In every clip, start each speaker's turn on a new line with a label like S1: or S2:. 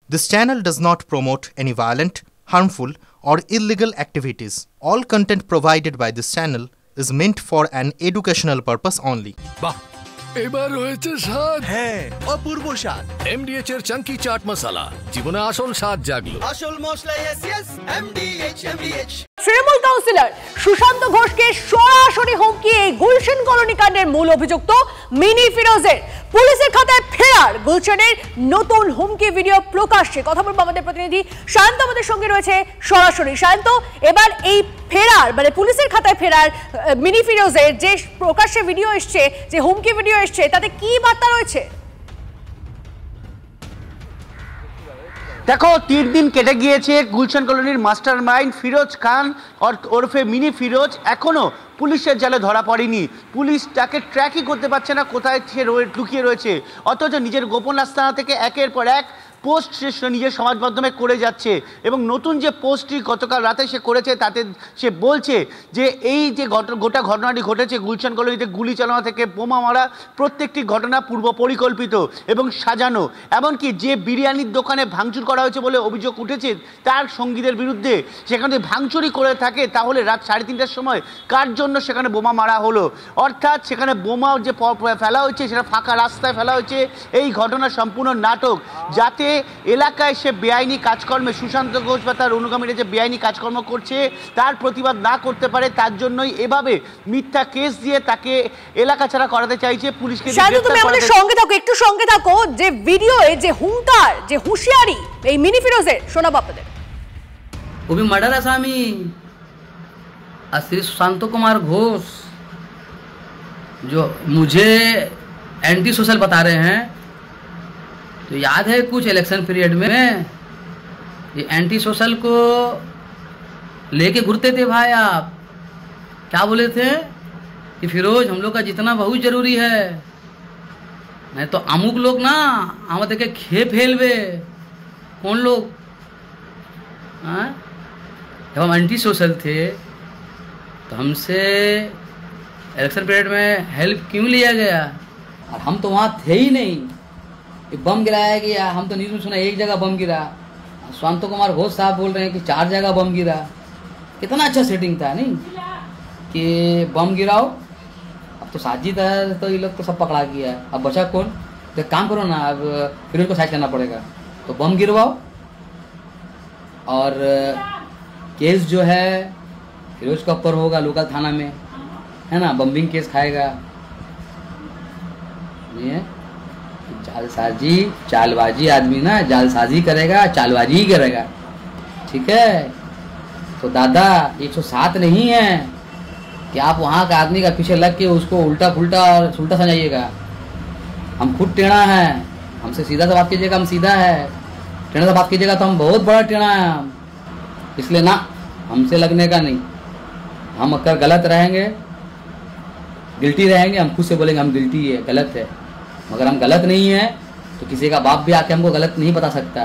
S1: This channel does not promote any violent, harmful, or illegal activities. All content provided by this channel is meant for an educational purpose only.
S2: এবার হয়েছে স্বাদ।
S3: হ্যাঁ, অপূর্ব স্বাদ।
S2: এমডিএচ এর চাঙ্কি চাট মশলা, জীবনে আসল স্বাদ জাগলো।
S3: আসল মশলা এসএস এমডিএচ।
S4: তৃণমূল কাউন্সিলর সুশান্ত ঘোষকে সরাসরি হুমকি এই গুলশান কলোনি কাণ্ডের মূল অভিযুক্ত মিনি ফিরোজের পুলিশের খাতায় ফেরার গুলশানের নতুন হুমকি ভিডিও প্রকাশ্যে। কথা বলবো আমাদের প্রতিনিধি শান্ত আমাদের সঙ্গে রয়েছে সরাসরি। শান্ত, এবার এই ফেরার মানে পুলিশের খাতায় ফেরার মিনি ফিরোজের যে প্রকাশ্যে ভিডিও এসছে, যে হুমকি ভিডিও এসছে, তাতে কি বার্তা রয়েছে?
S5: দেখো, 3 দিন কেটে গিয়েছে গুলশান কলোনির মাস্টার মাইন্ড ফিরোজ খান ওরফে মিনি ফিরোজ এখনো পুলিশের জালে ধরা পড়েনি। পুলিশ তাকে ট্র্যাকই করতে পারছে না কোথায় সে লুকিয়ে রয়েছে, অথচ নিজের গোপন আস্তানা থেকে একের পর এক পোস্ট সে নিজের সমাজ মাধ্যমে করে যাচ্ছে। এবং নতুন যে পোস্টটি গতকাল রাতে সে করেছে তাতে সে বলছে যে এই যে গোটা ঘটনাটি ঘটেছে গুলশান কলোনিতে গুলি চালানো থেকে বোমা মারা, প্রত্যেকটি ঘটনা পূর্ব পরিকল্পিত এবং সাজানো। এমনকি যে বিরিয়ানির দোকানে ভাঙচুর করা হয়েছে বলে অভিযোগ উঠেছে তার সঙ্গীদের বিরুদ্ধে, সেখানে ভাঙচুরি করে থাকে তাহলে রাত 3:30টার সময় কার জন্য সেখানে বোমা মারা হলো। অর্থাৎ সেখানে বোমা যে ফেলা হয়েছে সেটা ফাঁকা রাস্তায় ফেলা হয়েছে। এই ঘটনা সম্পূর্ণ নাটক, যাতে এলাকায় সে বেআইনি কাজকর্মে সুশান্ত ঘোষ বা তার অনুগামীরা যে বেআইনি কাজকর্ম করছে তার প্রতিবাদ না করতে পারে, তার জন্যই এভাবে মিথ্যা কেস দিয়ে তাকে এলাকা ছাড়া করাতে চাইছে পুলিশকে।
S4: তুমি আমাদের সঙ্গে থাকো, একটু সঙ্গে থাকো। যে ভিডিওয়ে যে হুঙ্কার, যে হুঁশিয়ারি এই মিনি ফিরোজের, শোনাবো আপনাদের।
S6: वो भी मर्डर आसामी श्री सुशांत कुमार घोष जो मुझे एंटी सोशल बता रहे हैं, तो याद है कुछ इलेक्शन पीरियड में ये एंटी सोशल को लेके घूरते थे भाई। आप क्या बोले थे कि फिरोज हम लोग का जितना बहुत जरूरी है, नहीं तो अमुक लोग ना हमारे के खे फेलवे। कौन लोग? जब हम एंटी सोशल थे तो हमसे इलेक्शन पीरियड में हेल्प क्यों लिया गया? और हम तो वहाँ थे ही नहीं। एक बम गिराया गया, हम तो न्यूज़ में सुना एक जगह बम गिरा। सुशांत कुमार घोष साहब बोल रहे हैं कि 4 जगह बम गिरा। कितना अच्छा सेटिंग था नहीं कि बम गिराओ। अब तो साजिद है, तो ये लोग तो सब पकड़ा गया। अब बचा कौन? तो एक काम करो ना, अब फिरोज को साइड करना पड़ेगा। तो बम गिरवाओ और केस जो है फिरोज का ऊपर होगा लोकल थाना में, है ना। बम्बिंग केस खाएगा। ये जालसाजी चालबाजी आदमी ना जालसाजी करेगा, चालबाजी ही करेगा, ठीक है। तो दादा 107 नहीं है कि आप वहाँ का आदमी का पीछे लग के उसको उल्टा फुल्टा और उल्टा समझाइएगा। हम खुद टेढ़ा हैं, हमसे सीधा से बात कीजिएगा, हम सीधा है। टेढ़ा से बात कीजिएगा तो हम बहुत बड़ा टेढ़ा है हम, इसलिए ना हमसे लगने का नहीं। हम अगर गलत रहेंगे, गिल्टी रहेंगे, हम खुद से बोलेंगे हम गिल्टी है, गलत है। मगर हम गलत नहीं है तो किसी का बाप भी आके हमको गलत नहीं बता सकता।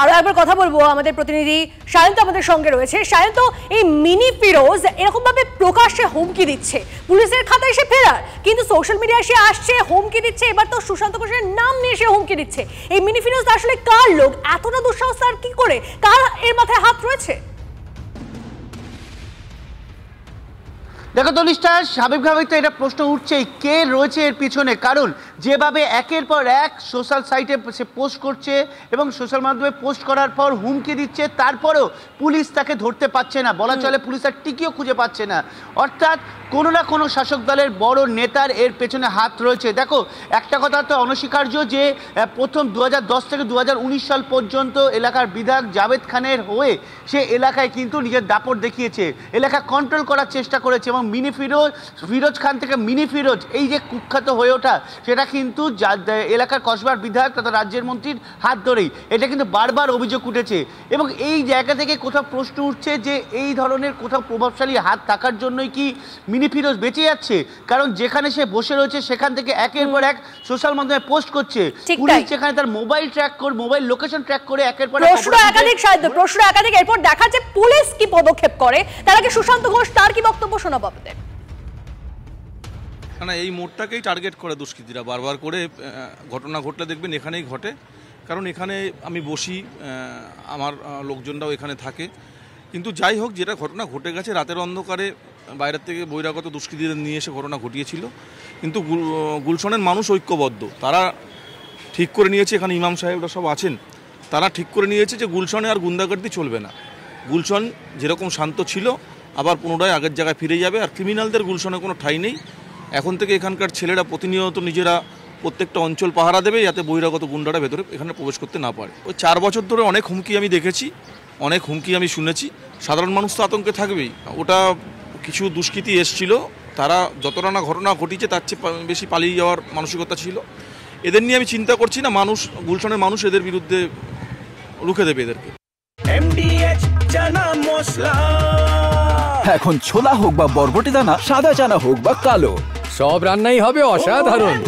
S4: আরো একবার কথা বলবো, আমাদের প্রতিনিধি শান্ত আমাদের সঙ্গে রয়েছে। শান্ত, এই মিনি ফিরোজ এরকম ভাবে প্রকাশ্যে হুমকি দিচ্ছে, পুলিশের খাতায় এসে ফেরার, কিন্তু সোশ্যাল মিডিয়ায় এসে আসছে হুমকি দিচ্ছে, এবার তো সুশান্ত ঘোষের নাম নিয়ে এসে হুমকি দিচ্ছে। এই মিনি ফিরোজ আসলে কার লোক? এতটা দুঃসাহস তার কি করে? কার এর মাথায় হাত রয়েছে?
S5: দেখো তনিষ্ঠা, স্বাভাবিকভাবেই তো এটা প্রশ্ন উঠছেই কে রয়েছে এর পিছনে। কারণ যেভাবে একের পর এক সোশ্যাল সাইটে সে পোস্ট করছে এবং সোশ্যাল মাধ্যমে পোস্ট করার পর হুমকি দিচ্ছে, তারপরেও পুলিশ তাকে ধরতে পারছে না, বলা চলে পুলিশ আর টিকিও খুঁজে পাচ্ছে না। অর্থাৎ কোনো না কোনো শাসক দলের বড় নেতার এর পেছনে হাত রয়েছে। দেখো, একটা কথা তো অনস্বীকার্য যে প্রথম 2010 থেকে 2019 সাল পর্যন্ত এলাকার বিধায়ক জাভেদ খানের হয়ে সে এলাকায় কিন্তু নিজের দাপট দেখিয়েছে, এলাকা কন্ট্রোল করার চেষ্টা করেছে। এবং মিনি ফিরোজ খান থেকে মিনি ফিরোজ এই যে কুখ্যাত হয়ে ওঠা, সেটা কিন্তু এলাকার কসবার বিধায়ক তথা রাজ্যের মন্ত্রীর হাত ধরেই। এটা কিন্তু বারবার অভিযোগ উঠেছে এবং এই জায়গা থেকে কোথাও প্রশ্ন উঠছে যে এই ধরনের কোথাও প্রভাবশালী হাত থাকার জন্যই কি মিনি ফিরোজ বেঁচে যাচ্ছে। কারণ যেখানে সে বসে রয়েছে সেখান থেকে একের পর এক সোশ্যাল মাধ্যমে পোস্ট করছে, পুলিশ যেখানে তার মোবাইল ট্র্যাক করে, মোবাইল লোকেশন ট্র্যাক করে একের পর
S4: প্রশ্ন একাধিক এরপর দেখা যাচ্ছে পুলিশ কি পদক্ষেপ করে। তার আগে সুশান্ত ঘোষ তার কি বক্তব্য শোনাবো আপনাদের।
S7: এই মোড়টাকেই টার্গেট করে দুষ্কৃতীরা বারবার করে, ঘটনা ঘটলে দেখবেন এখানেই ঘটে। কারণ এখানে আমি বসি, আমার লোকজনরাও এখানে থাকে। কিন্তু যাই হোক, যেটা ঘটনা ঘটে গেছে, রাতের অন্ধকারে বাইরের থেকে বহিরাগত দুষ্কৃতীদের নিয়ে এসে ঘটনা ঘটিয়েছিল। কিন্তু গুলশনের মানুষ ঐক্যবদ্ধ, তারা ঠিক করে নিয়েছে, এখানে ইমাম সাহেবরা সব আছেন, তারা ঠিক করে নিয়েছে যে গুলশনে আর গুন্ডাগর্দি চলবে না। গুলশন যেরকম শান্ত ছিল আবার পুনরায় আগের জায়গায় ফিরে যাবে। আর ক্রিমিনালদের গুলশনে কোনো ঠাঁই নেই। এখন থেকে এখানকার ছেলেরা প্রতিনিয়ত নিজেরা প্রত্যেকটা অঞ্চল পাহারা দেবে, যাতে বহিরাগত গুন্ডারা ভেতরে এখানে প্রবেশ করতে না পারে। ওই 4 বছর ধরে অনেক হুমকি আমি দেখেছি, অনেক হুমকি আমি শুনেছি। সাধারণ মানুষ তো আতঙ্কে থাকবেই। ওটা কিছু দুষ্কৃতী এসছিল, তারা যতটা না ঘটনা ঘটিয়েছে তার চেয়ে বেশি পালিয়ে যাওয়ার মানসিকতা ছিল। এদের নিয়ে আমি চিন্তা করছি না, মানুষ, গুলশনের মানুষ এদের বিরুদ্ধে রুখে দেবে এদেরকে।
S3: MDH চানা মশলা।
S8: এখন ছোলা হোক বা বরবটি দানা, সাদা চানা হোক বা কালো,
S2: সব রান্নাই হবে অসাধারণ।